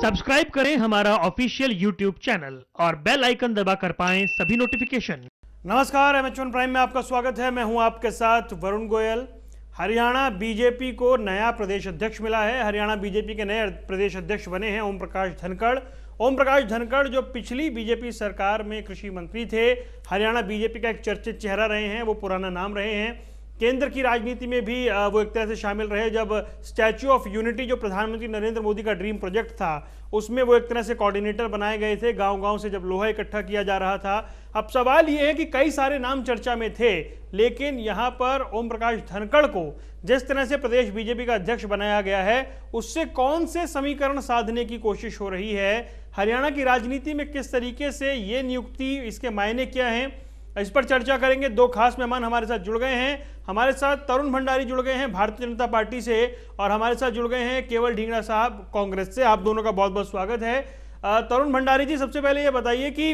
Subscribe करें हमारा official YouTube channel और बेल आइकन दबाकर पाएं सभी नोटिफिकेशन। नमस्कार, एमएच1 प्राइम में आपका स्वागत है। मैं हूं आपके साथ वरुण गोयल। हरियाणा बीजेपी को नया प्रदेश अध्यक्ष मिला है। हरियाणा बीजेपी के नए प्रदेश अध्यक्ष बने हैं ओम प्रकाश धनखड़। ओम प्रकाश धनखड़ जो पिछली बीजेपी सरकार में कृषि मंत्री थे, हरियाणा बीजेपी का एक चर्चित चेहरा रहे हैं, वो पुराना नाम रहे हैं। केंद्र की राजनीति में भी वो एक तरह से शामिल रहे। जब स्टैच्यू ऑफ यूनिटी जो प्रधानमंत्री नरेंद्र मोदी का ड्रीम प्रोजेक्ट था, उसमें वो एक तरह से कोऑर्डिनेटर बनाए गए थे। गांव-गांव से जब लोहा इकट्ठा किया जा रहा था। अब सवाल ये है कि कई सारे नाम चर्चा में थे, लेकिन यहाँ पर ओम प्रकाश धनखड़ को जिस तरह से प्रदेश बीजेपी का अध्यक्ष बनाया गया है, उससे कौन से समीकरण साधने की कोशिश हो रही है, हरियाणा की राजनीति में किस तरीके से ये नियुक्ति, इसके मायने क्या हैं, इस पर चर्चा करेंगे। दो खास मेहमान हमारे साथ जुड़ गए हैं। हमारे साथ तरुण भंडारी जुड़ गए हैं भारतीय जनता पार्टी से, और हमारे साथ जुड़ गए हैं केवल ढींगड़ा साहब कांग्रेस से। आप दोनों का बहुत बहुत स्वागत है। तरुण भंडारी जी, सबसे पहले ये बताइए कि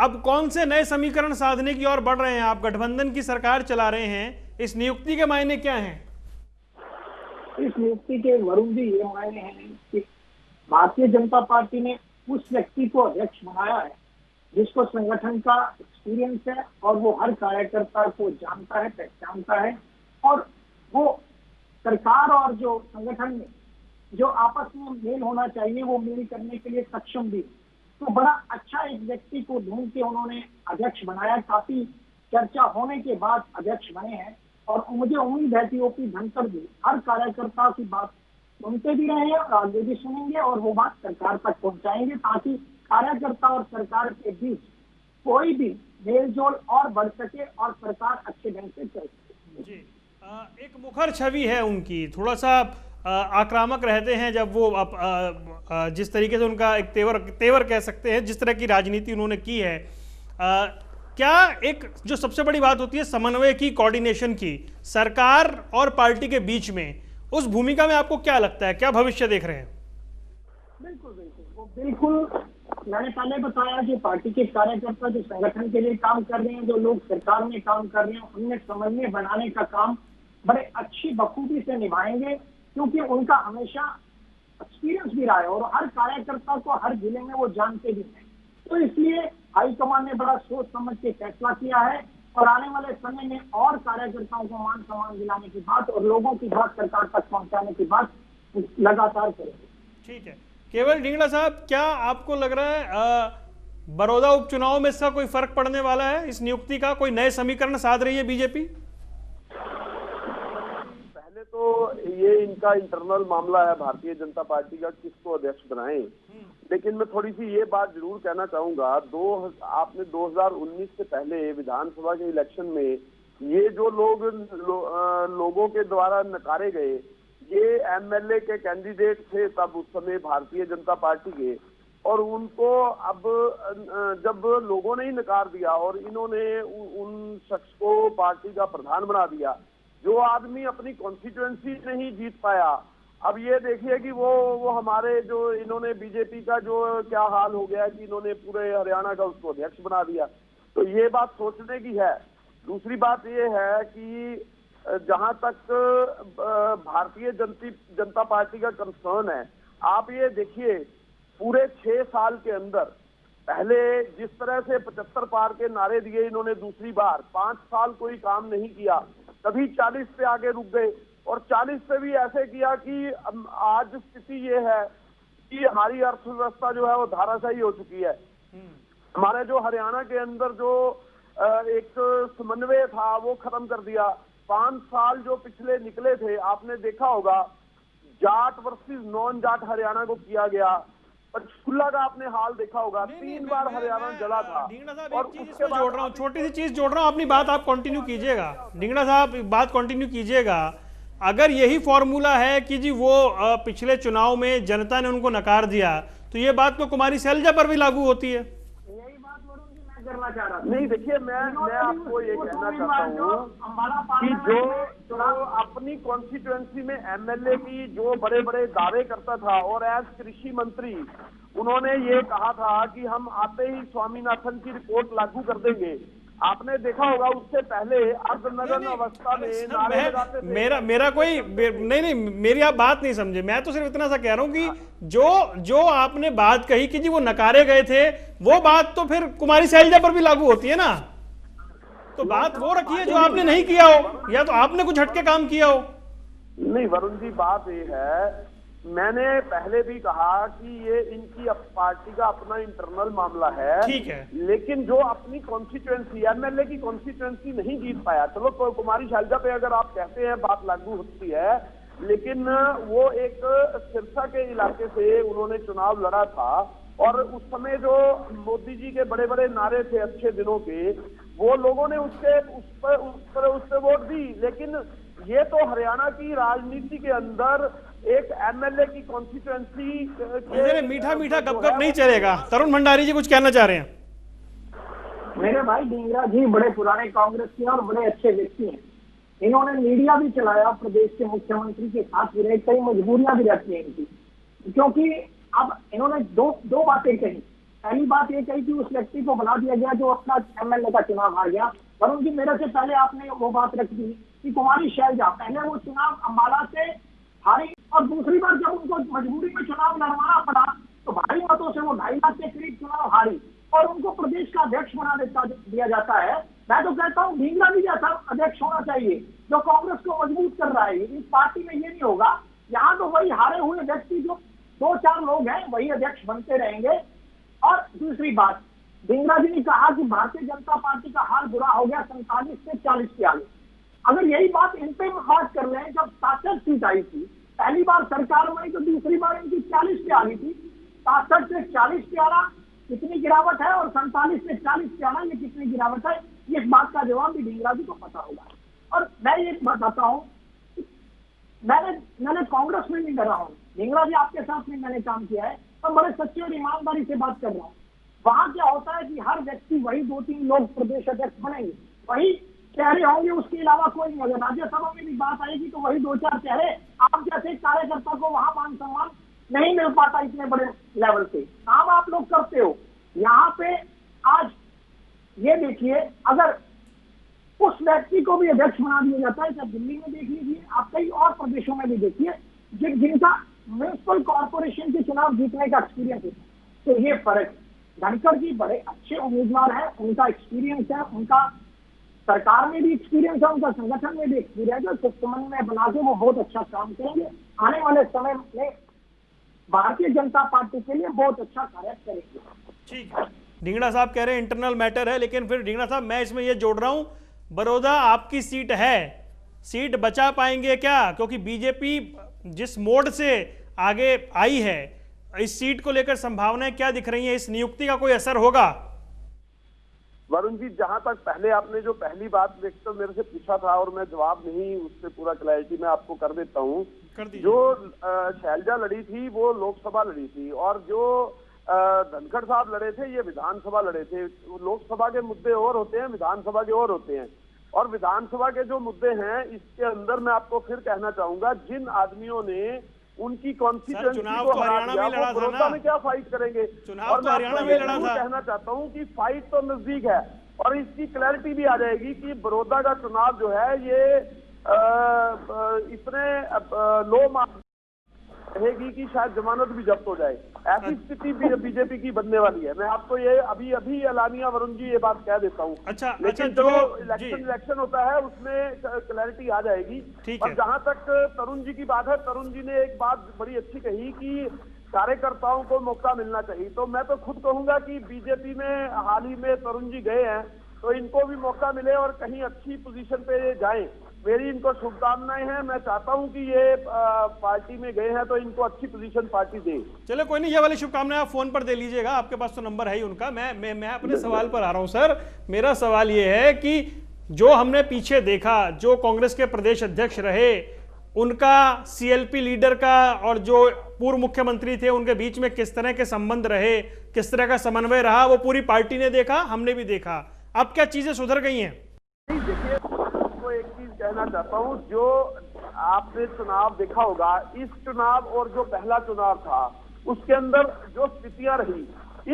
अब कौन से नए समीकरण साधने की ओर बढ़ रहे हैं? आप गठबंधन की सरकार चला रहे हैं, इस नियुक्ति के मायने क्या हैं? इस नियुक्ति के वरुण जी ये मायने हैं कि भारतीय जनता पार्टी ने उस व्यक्ति को अध्यक्ष बनाया है जिसको संगठन का एक्सपीरियंस है और वो हर कार्यकर्ता को जानता है, पहचानता है, और वो सरकार और जो संगठन में जो आपस में मेल होना चाहिए वो मेल करने के लिए सक्षम भी। तो बड़ा अच्छा एक व्यक्ति को ढूंढ के उन्होंने अध्यक्ष बनाया। काफी चर्चा होने के बाद अध्यक्ष बने हैं, और मुझे उम्मीद है कि ओपी धनखड़ भी हर कार्यकर्ता की बात सुनते भी रहे हैं और आगे भी सुनेंगे, और वो बात सरकार तक पहुंचाएंगे ताकि कार्यकर्ता और सरकार के बीच कोई भी मेलजोल और बढ़ सके और सरकार अच्छे ढंग से चल सके। जी, एक मुखर छवि है उनकी, थोड़ा सा आक्रामक रहते हैं जब वो जिस तरीके से उनका एक तेवर कह सकते हैं, जिस तरह की राजनीति उन्होंने की है। क्या एक जो सबसे बड़ी बात होती है समन्वय की, कोऑर्डिनेशन की, सरकार और पार्टी के बीच में, उस भूमिका में आपको क्या लगता है, क्या भविष्य देख रहे हैं? बिल्कुल मैंने पहले बताया कि पार्टी के कार्यकर्ता जो संगठन के लिए काम कर रहे हैं, जो लोग सरकार में काम कर रहे हैं, उनमें समन्वय बनाने का काम बड़े अच्छी बखूबी से निभाएंगे, क्योंकि उनका हमेशा एक्सपीरियंस भी रहा है और हर कार्यकर्ता को हर जिले में वो जानते भी हैं। तो इसलिए हाईकमान ने बड़ा सोच समझ के फैसला किया है, और आने वाले समय में और कार्यकर्ताओं को मान सम्मान दिलाने की बात और लोगों की बात सरकार तक पहुंचाने की बात लगातार करेंगे। ठीक है, केवल ढींगड़ा साहब, क्या आपको लग रहा है बड़ौदा उपचुनाव में इसका कोई फर्क पड़ने वाला है? इस नियुक्ति का कोई नए समीकरण साध रही है बीजेपी? पहले तो ये इनका इंटरनल मामला है भारतीय जनता पार्टी का, किसको अध्यक्ष बनाएं। लेकिन मैं थोड़ी सी ये बात जरूर कहना चाहूंगा, आपने 2019 से पहले विधानसभा के इलेक्शन में ये जो लोगों के द्वारा नकारे गए, ये एमएलए के कैंडिडेट थे तब उस समय भारतीय जनता पार्टी के, और उनको अब जब लोगों ने ही नकार दिया और इन्होंने उन शख्स को पार्टी का प्रधान बना दिया, जो आदमी अपनी कॉन्स्टिट्यूएंसी नहीं जीत पाया। अब ये देखिए कि वो हमारे जो इन्होंने बीजेपी का जो क्या हाल हो गया कि इन्होंने पूरे हरियाणा का उसको अध्यक्ष बना दिया। तो ये बात सोचने की है। दूसरी बात ये है कि जहां तक भारतीय जनता पार्टी का कंसर्न है, आप ये देखिए पूरे 6 साल के अंदर पहले जिस तरह से 75 पार के नारे दिए इन्होंने, दूसरी बार 5 साल कोई काम नहीं किया, कभी 40 पे आगे रुक गए, और 40 पे भी ऐसे किया कि आज स्थिति ये है कि हमारी अर्थव्यवस्था जो है वो धाराशायी हो चुकी है। हमारे जो हरियाणा के अंदर जो एक समन्वय था वो खत्म कर दिया। 5 साल जो पिछले निकले थे, आपने देखा होगा जाट वर्सेस नॉन जाट हरियाणा को किया गया। पंचकुला का आपने हाल देखा होगा, 3 बार हरियाणा जला था। और उसके जोड़ रहा हूँ, छोटी सी चीज जोड़ रहा हूँ, अपनी बात आप कंटिन्यू कीजिएगा। ढींगड़ा साहब बात कंटिन्यू कीजिएगा। अगर यही फॉर्मूला है कि जी वो पिछले चुनाव में जनता ने उनको नकार दिया, तो ये बात तो कुमारी शैलजा पर भी लागू होती है। करना चाह रहा था। नहीं, देखिए मैं आपको ये कहना चाहता हूँ कि जो अपनी कॉन्स्टिट्यूएंसी में एमएलए की जो बड़े बड़े दावे करता था, और एज कृषि मंत्री उन्होंने ये कहा था कि हम आते ही स्वामीनाथन की रिपोर्ट लागू कर देंगे, आपने देखा होगा उससे पहले अर्धनग्न अवस्था में नारे लगाते थे। मेरा कोई नहीं, मेरी आप बात नहीं समझे। मैं तो सिर्फ इतना सा कह रहा हूं कि जो आपने बात कही कि जी वो नकारे गए थे, वो बात तो फिर कुमारी शैलजा पर भी लागू होती है ना। तो बात वो रखिए जो आपने नहीं किया हो, या तो आपने कुछ हटके काम किया हो। नहीं वरुण जी, बात ये है, मैंने पहले भी कहा कि ये इनकी पार्टी का अपना इंटरनल मामला है। ठीक है, लेकिन जो अपनी कॉन्स्टिट्यूएंसी एमएलए की कॉन्स्टिट्यूएंसी नहीं जीत पाया, चलो तो कुमारी शैलजा पे अगर आप कहते हैं बात लागू होती है, लेकिन वो एक सिरसा के इलाके से उन्होंने चुनाव लड़ा था और उस समय जो मोदी जी के बड़े बड़े नारे थे अच्छे दिनों के, वो लोगों ने उस पर वोट दी। लेकिन ये तो हरियाणा की राजनीति के अंदर एक एमएलए की कॉन्स्टिट्यूएंसी मीठा मीठा गपगप नहीं चलेगा। तरुण भंडारी जी कुछ कहना चाह रहे हैं। मेरे भाई ढींगरा जी बड़े पुराने कांग्रेस के और बड़े अच्छे व्यक्ति हैं। इन्होंने मीडिया भी चलाया प्रदेश के मुख्यमंत्री के साथ, कई मजबूरियां भी रहती हैं इनकी, क्योंकि अब इन्होंने दो बातें कही। पहली बात ये कही कि उस व्यक्ति को बना दिया गया जो अपना एमएलए का चुनाव हार गया। वरुण जी, मेरे से पहले आपने वो बात रख दी कि कुमारी शैलजा पहले वो चुनाव अम्बाला से हारी, और दूसरी बार जब उनको मजबूरी में चुनाव लड़वाना पड़ा तो भारी मतों से वो 2.5 लाख के करीब चुनाव हारी और उनको प्रदेश का अध्यक्ष बना दिया जाता है। मैं तो कहता हूँ ढींगरा भी जैसा अध्यक्ष होना चाहिए जो कांग्रेस को मजबूत कर रहा है। इस पार्टी में ये नहीं होगा, यहाँ तो वही हारे हुए व्यक्ति जो 2-4 लोग हैं वही अध्यक्ष बनते रहेंगे। और दूसरी बात, ढींगरा जी ने कहा कि भारतीय जनता पार्टी का हाल बुरा हो गया 47 से 40 के आगे। अगर यही बात इन पे बात कर लें, जब 67 सीट आई थी पहली बार सरकार में, तो दूसरी बार इनकी 40 पे आ गई थी। 67 से 40 पे आना कितनी गिरावट है और 47 से 40 पे आना ये कितनी गिरावट है, इस बात का जवाब भी ढींगरा जी को पता होगा। और मैं ये बताता हूँ, मैंने कांग्रेस में नहीं कर रहा हूँ, ढींगरा जी आपके साथ में मैंने काम किया है और बड़े सच्चे और ईमानदारी से बात कर रहा हूँ। वहां क्या होता है कि हर व्यक्ति वही 2-3 लोग प्रदेश अध्यक्ष बनेंगे, वही चेहरे होंगे, उसके अलावा कोई नहीं। अगर राज्यसभा में भी बात आएगी तो वही 2-4 चेहरे। आप जैसे कार्यकर्ता को वहां मान सम्मान नहीं मिल पाता इतने बड़े लेवल पे। काम आप लोग करते हो यहाँ पे। आज ये देखिए, अगर उस व्यक्ति को भी अध्यक्ष बना दिया जाता है, चाहे दिल्ली में देख लीजिए, आप कई और प्रदेशों में भी देखिए जिनका म्युनिसिपल कॉर्पोरेशन के चुनाव जीतने का एक्सपीरियंस है, तो ये फर्क। धनखड़ जी बड़े अच्छे उम्मीदवार हैं, उनका एक्सपीरियंस है, उनका सरकार में भी एक्सपीरियंस है, उनका संगठन में भी एक्सपीरियंस है। तो समन्वय बना के वो बहुत अच्छा काम करेंगे। आने वाले समय में भारतीय जनता पार्टी के लिए बहुत अच्छा कार्य करेंगे। ठीक है, ढींगरा साहब कह रहे हैं इंटरनल मैटर है, लेकिन फिर ढींगरा साहब मैं इसमें ये जोड़ रहा हूं, बड़ौदा आपकी सीट है, सीट बचा पाएंगे क्या? क्योंकि बीजेपी जिस मोड से आगे आई है, इस सीट को लेकर संभावनाएं क्या दिख रही हैं? इस नियुक्ति का कोई असर होगा? वरुण जी, जहां तक पहले आपने जो पहली बात देखकर मेरे से पूछा था और मैं जवाब नहीं उससे पूरा क्लैरिटी में आपको कर देता हूं। जो शैलजा लड़ी थी वो लोकसभा लड़ी थी और जो धनखड़ साहब लड़े थे ये विधानसभा लड़े थे। लोकसभा के मुद्दे और होते हैं, विधानसभा के और होते हैं। और विधानसभा के जो मुद्दे हैं इसके अंदर मैं आपको फिर कहना चाहूंगा, जिन आदमियों ने उनकी कॉन्स्टिट्यूएंसी को हरा दिया वो बड़ौदा में क्या फाइट करेंगे? और मैं हरियाणा में लड़ा था। कहना चाहता हूं कि फाइट तो नजदीक है और इसकी क्लैरिटी भी आ जाएगी कि बड़ौदा का चुनाव जो है ये इतने लो मार्क्स रहेगी कि शायद जमानत भी जब्त हो जाए। ऐसी स्थिति बीजेपी की बनने वाली है। मैं आपको ये अभी एलानिया वरुण जी ये बात कह देता हूँ। लेकिन जो इलेक्शन होता है उसमें क्लैरिटी आ जाएगी। और जहां तक तरुण जी की बात है, तरुण जी ने एक बात बड़ी अच्छी कही कि कार्यकर्ताओं को मौका मिलना चाहिए। तो मैं तो खुद कहूंगा कि बीजेपी में हाल ही में तरुण जी गए हैं तो इनको भी मौका मिले और कहीं अच्छी पोजीशन पे जाएं। मेरी इनको शुभकामनाएं हैं। मैं चाहता हूं कि ये पार्टी में गए हैं तो इनको अच्छी पोजीशन पार्टी दे। चलो कोई नहीं, ये वाली शुभकामनाएं आप फोन पर दे लीजिएगा, आपके पास तो नंबर है ही उनका। मैं अपने सवाल पर आ रहा हूं सर। मेरा सवाल ये है कि जो हमने पीछे देखा, जो कांग्रेस के प्रदेश अध्यक्ष रहे, उनका सीएलपी लीडर का और जो पूर्व मुख्यमंत्री थे उनके बीच में किस तरह के संबंध रहे, किस तरह का समन्वय रहा, वो पूरी पार्टी ने देखा, हमने भी देखा। अब क्या चीजें सुधर गई हैं? देखिए, एक चीज कहना चाहता हूं, जो आपने चुनाव देखा होगा, इस चुनाव और जो पहला चुनाव था उसके अंदर जो स्थितियां रही,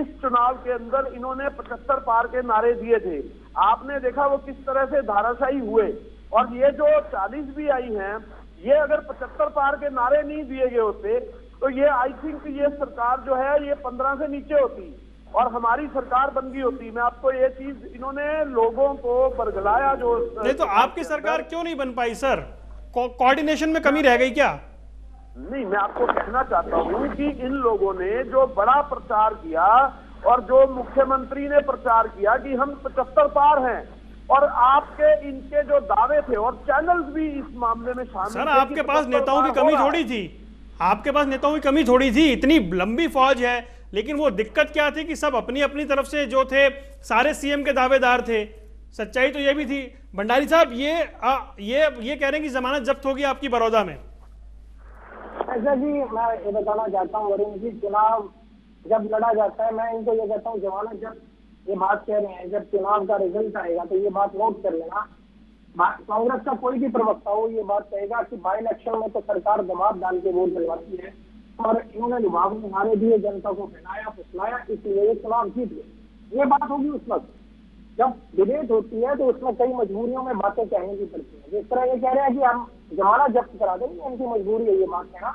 इस चुनाव के अंदर इन्होंने 75 पार के नारे दिए थे। आपने देखा वो किस तरह से धाराशायी हुए। और ये जो 40 भी आई हैं, ये अगर 75 पार के नारे नहीं दिए गए होते तो ये आई थिंक ये सरकार जो है ये 15 से नीचे होती और हमारी सरकार बन गई होती। मैं आपको ये चीज, इन्होंने लोगों को बरगलाया जो। नहीं तो आपकी सरकार क्यों नहीं बन पाई सर? कोऑर्डिनेशन में कमी रह गई क्या? नहीं, मैं आपको कहना चाहता हूं कि इन लोगों ने जो बड़ा प्रचार किया और जो मुख्यमंत्री ने प्रचार किया कि हम 75 पार हैं, और आपके इनके जो दावे थे और चैनल्स भी इस मामले में शामिल सर थे आपके कि पास 75 नेताओं की पार कमी हो रहा थोड़ी थी, आपके पास नेताओं की कमी थोड़ी थी, इतनी लंबी फौज है। लेकिन वो दिक्कत क्या थी कि सब अपनी अपनी तरफ से जो थे सारे सीएम के दावेदार थे। सच्चाई तो ये भी थी। भंडारी साहब ये कह रहे हैं कि जमानत जब्त होगी आपकी बड़ौदा में। ऐसा जी मैं ये बताना चाहता हूँ वरुण जी, चुनाव जब लड़ा जाता है, मैं इनको ये कहता हूँ जमानत जब ये बात कह रहे हैं, जब चुनाव का रिजल्ट आएगा तो ये बात नोट कर लेना। कांग्रेस का कोई भी प्रवक्ता हो ये बात कहेगा कि बाई इलेक्शन में तो सरकार दबाव डाल के वोट दिलवाती है और इन्होंने लुभाव में नारे दिए, जनता को बहलाया फुसलाया, इसलिए ये चुनाव जीत गए। ये बात होगी उस वक्त जब डिबेट होती है तो उसमें कई मजबूरियों में बातें कहने की पड़ती है। जिस तरह ये कह रहे हैं कि हम जमानत जब्त करा देंगे, इनकी मजबूरी है ये बात कहना।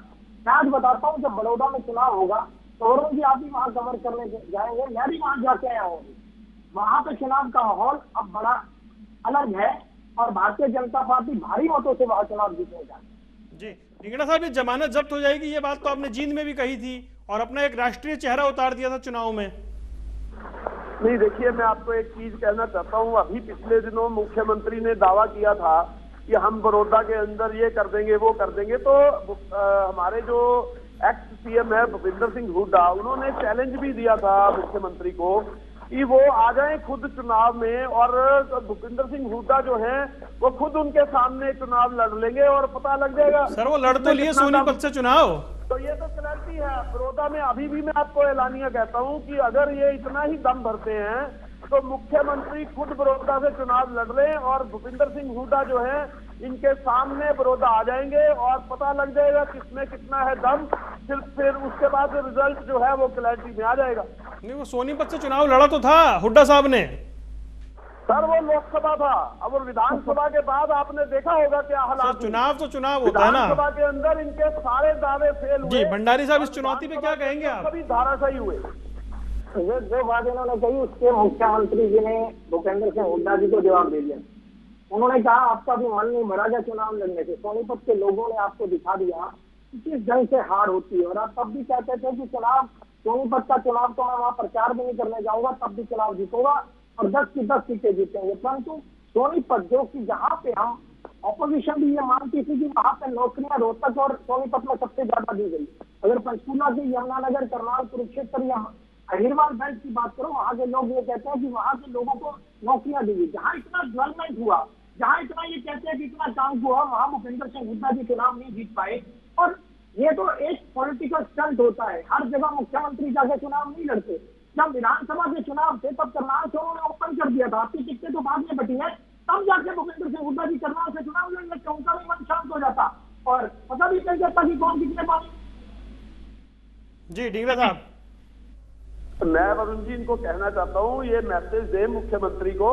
मैं आज बताता हूँ जब बड़ौदा में चुनाव होगा तो वरुण जी आप भी वहां कवर करने जाएंगे, मैं भी वहां जाके आया हूँ। वहां पे चुनाव का माहौल अब बड़ा अलग है और भारतीय जनता पार्टी भारी मतों से वहां चुनाव जीतेगा। जी ढींगड़ा साहब, ये जमानत जब्त हो जाएगी ये बात तो आपने जींद में भी कही थी और अपना एक राष्ट्रीय चेहरा उतार दिया था चुनाव में। नहीं, देखिए मैं आपको एक चीज कहना चाहता हूँ। अभी पिछले दिनों मुख्यमंत्री ने दावा किया था कि हम बड़ौदा के अंदर ये कर देंगे वो कर देंगे, तो हमारे जो एक्स सीएम है भूपिंदर सिंह हुड्डा, उन्होंने चैलेंज भी दिया था मुख्यमंत्री को कि वो आ जाएं खुद चुनाव में, और भूपिंदर सिंह हुड्डा जो हैं वो खुद उनके सामने चुनाव लड़ लेंगे और पता लग जाएगा। सर वो लड़ तो लिए सोनीपत से चुनाव। तो ये तो क्लैरिटी है बड़ौदा में। अभी भी मैं आपको ऐलानिया कहता हूं कि अगर ये इतना ही दम भरते हैं तो मुख्यमंत्री खुद बड़ौदा से चुनाव लड़ रहे हैं और भूपिंदर सिंह हुड्डा जो है इनके सामने बड़ौदा आ जाएंगे और पता लग जाएगा किसमें कितना है दम। फिर उसके बाद रिजल्ट जो है वो क्लैरिटी में आ जाएगा। नहीं वो सोनीपत से चुनाव लड़ा तो था हुड्डा साहब ने। सर वो लोकसभा था, अब वो विधानसभा के बाद आपने देखा होगा क्या हालात। चुनाव तो चुनाव होता है ना। विधानसभा के अंदर इनके सारे दावे फेल हुए। जी भंडारी साहब, इस चुनौती पे क्या कहेंगे आप? कभी धाराशायी हुए। ये जो बात इन्होंने कही उसके मुख्यमंत्री जी ने भूपेंद्र सिंह हुड्डा जी को जवाब दे दिया। उन्होंने कहा आपका भी मन नहीं भरा गया चुनाव लड़ने से, सोनीपत के लोगों ने आपको दिखा दिया कि किस ढंग से हार होती है। और आप तब भी कहते थे कि चुनाव, सोनीपत का चुनाव तो मैं वहां प्रचार भी नहीं करने जाऊंगा, तब भी चुनाव जीतूंगा और 10 की 10 सीटें जीतेंगे। परंतु सोनीपत जो कि जहाँ पे हम ऑपोजिशन भी ये मानती थी कि वहां पे नौकरियां रोहतक और सोनीपत में सबसे ज्यादा दी गई। अगर पंचकूला के यमुनानगर, करनाल, कुरुक्षेत्र या अहिरवाल बेल्ट की बात करो, वहां के लोग ये कहते हैं कि वहां के लोगों को नौकरियां दी गई। जहाँ इतना डेवलपमेंट हुआ, जहाँ इतना ये कहते हैं कि इतना काम हुआ, वहां भूपेंद्र सिंह हुड्डा जी चुनाव नहीं जीत पाए। और ये तो एक पॉलिटिकल स्टंट होता है, हर जगह मुख्यमंत्री जाके चुनाव नहीं लड़ते। जब विधानसभा के चुनाव थे तब करनाल से उन्होंने ओपन कर दिया था, आपकी टिकटें तो बाद में बटी है, तब जाके भूपेंद्र सिंह हुड्डा जी करनाल से चुनाव लड़ लेते, उनका भी मन शांत हो जाता और पता भी चल जाता कि कौन कितने पानी। जी ढींगड़ा साहब, मैं वरुण जी इनको कहना चाहता हूँ ये मैसेज दे मुख्यमंत्री को,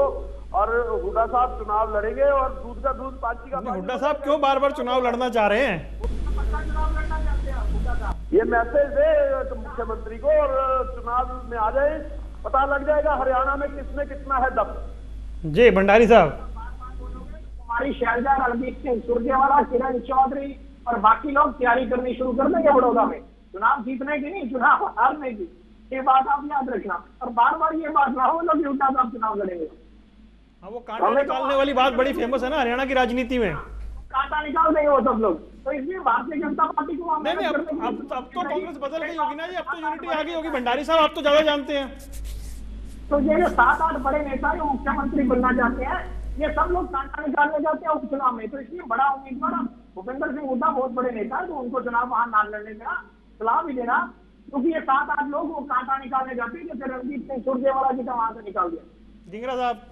और हुड्डा साहब चुनाव लड़ेंगे और दूध का दूध पाची का पानी। हुड्डा साहब क्यों बार बार चुनाव लड़ना चाह रहे हैं? ये मैसेज दे मुख्यमंत्री को और चुनाव में आ जाए, पता लग जाएगा हरियाणा में किसमें कितना है दम। जी भंडारी साहब, हमारी शैलजा, रणदीप सिंह सुरजेवाला, किरण चौधरी और बाकी लोग तैयारी करनी शुरू कर देंगे बड़ौदा में चुनाव जीतने की, नहीं चुनाव हारने की। ये बात आप याद रखना और बार बार ये बात ना हो लोग हुड्डा साहब चुनाव लड़ेंगे। हाँ वो कांटा निकालने वाली बात बड़ी फेमस है ना हरियाणा की राजनीति में। कांटा निकाल देंगे वो सब लोग, तो इसलिए भारतीय जनता पार्टी को नहीं नहीं, अब तो कांग्रेस बदल गई होगी ना जी, अब तो यूनिटी आ गई होगी। भंडारी साहब आप तो ज्यादा जानते हैं। तो ये जो 7-8 बड़े नेता जो मुख्यमंत्री बनना चाहते हैं, ये सब लोग कांटा निकालने जाते हैं उपचुनाव में। तो इसलिए बड़ा उम्मीदवार भूपेंद्र सिंह हुड्डा बहुत बड़े नेता है, तो उनको चुनाव वहां ना लड़ने देना, सलाह भी देना, क्योंकि ये 7-8 लोग वो कांटा निकालने जाते हैं, जैसे रणदीप सिंह सुरजेवाला जी का वहां से निकाल दिया। ढींगड़ा साहब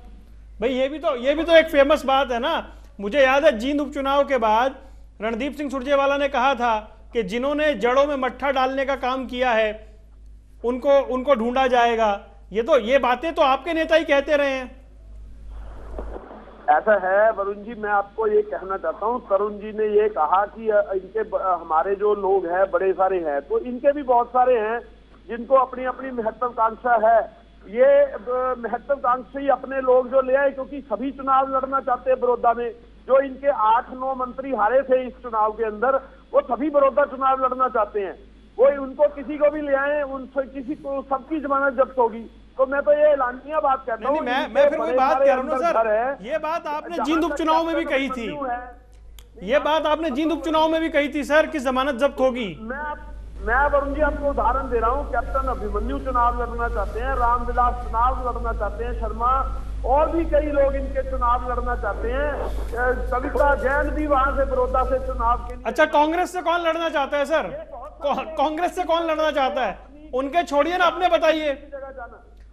भाई, ये भी तो एक फेमस बात है ना। मुझे याद है जींद उपचुनाव के बाद रणदीप सिंह सुरजेवाला ने कहा था कि जिन्होंने जड़ों में मट्ठा डालने का काम किया है उनको ढूंढा जाएगा। ये बातें तो आपके नेता ही कहते रहे हैं। ऐसा है वरुण जी, मैं आपको ये कहना चाहता हूँ, तरुण जी ने ये कहा कि इनके हमारे जो लोग हैं बड़े सारे हैं, तो इनके भी बहुत सारे हैं जिनको अपनी अपनी महत्वाकांक्षा है। ये महत्वाकांक्षी अपने लोग जो ले आए, क्योंकि सभी चुनाव लड़ना चाहते हैं बड़ौदा में। जो इनके 8-9 मंत्री हारे थे इस चुनाव के अंदर, वो सभी बड़ौदा चुनाव लड़ना चाहते हैं। वो उनको किसी को भी ले आए, उनसे किसी को सबकी जमानत जब्त होगी। तो मैं तो ये ऐलानिया बात कहता हूँ। मैं फिर वही बात कह रहा हूँ ना सर, ये बात आपने जींद उपचुनाव में भी कही थी, ये बात आपने जींद उपचुनाव में भी कही थी सर कि जमानत जब्त होगी। मैं वरुण जी आपको उदाहरण दे रहा हूँ, कैप्टन अभिमन्यु चुनाव लड़ना चाहते हैं, रामविलास चुनाव लड़ना चाहते हैं, शर्मा और भी कई लोग इनके चुनाव लड़ना चाहते हैं। कविता जैन भी वहां से बड़ौदा से चुनाव के लिए। अच्छा, कांग्रेस से कौन लड़ना चाहता है सर? कांग्रेस से कौन लड़ना चाहता है? उनके छोड़िए ना, अपने बताइए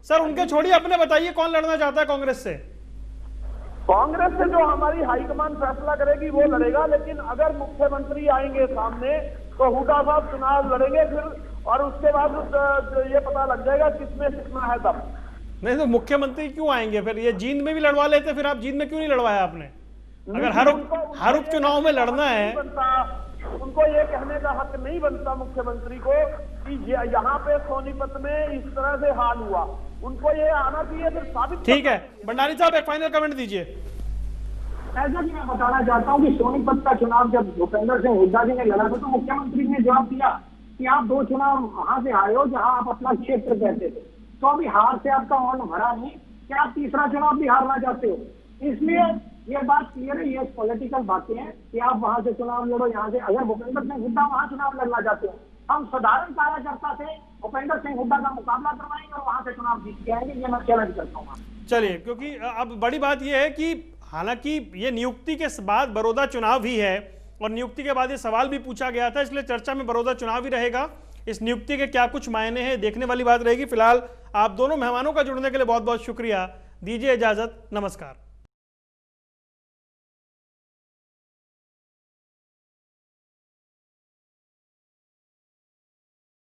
सर, उनके छोड़िए, अपने बताइए कौन लड़ना चाहता है कांग्रेस से? कांग्रेस से जो हमारी हाईकमान फैसला करेगी वो लड़ेगा, लेकिन अगर मुख्यमंत्री आएंगे सामने तो हुड्डा साहब चुनाव लड़ेंगे फिर, और उसके बाद ये पता लग जाएगा किसमें सीखना है तब। नहीं तो मुख्यमंत्री क्यों आएंगे फिर? ये जींद में भी लड़वा लेते, फिर आप जींद में क्यों नहीं लड़वाया आपने? अगर हर उपचुनाव में लड़ना है, उनको ये कहने का हक नहीं बनता मुख्यमंत्री को कि यहाँ पे सोनीपत में इस तरह से हाल हुआ। उनको ये आना चाहिए, फिर साबित। ठीक है, भंडारी साहब एक फाइनल कमेंट दीजिए। ऐसा कि मैं बताना चाहता हूँ कि सोनीपत का चुनाव जब भूपेंद्र सिंह हुड्डा जी ने लड़ा था तो मुख्यमंत्री ने जवाब दिया कि आप 2 चुनाव वहां से आए हो जहां आप अपना क्षेत्र कहते थे, तो अभी हार से आपका मन भरा नहीं कि आप तीसरा चुनाव भी हारना चाहते हो। इसलिए ये बात क्लियर है, ये पॉलिटिकल बातें हैं कि आप वहां से चुनाव लड़ो, यहाँ से। अगर भूपेंद्र सिंह हुड्डा वहां चुनाव लड़ना चाहते हैं, हम साधारण कार्यकर्ता से भूपेंद्र सिंह हुड्डा का मुकाबला करवाएंगे और वहां से चुनाव जीत के आएंगे, ये मैं चैलेंज करता हूँ। चलिए, क्योंकि अब बड़ी बात यह है कि हालांकि ये नियुक्ति के बाद बड़ौदा चुनाव भी है और नियुक्ति के बाद ये सवाल भी पूछा गया था, इसलिए चर्चा में बड़ौदा चुनाव ही रहेगा। इस नियुक्ति के क्या कुछ मायने हैं, देखने वाली बात रहेगी। फिलहाल आप दोनों मेहमानों का जुड़ने के लिए बहुत बहुत शुक्रिया। दीजिए इजाजत, नमस्कार।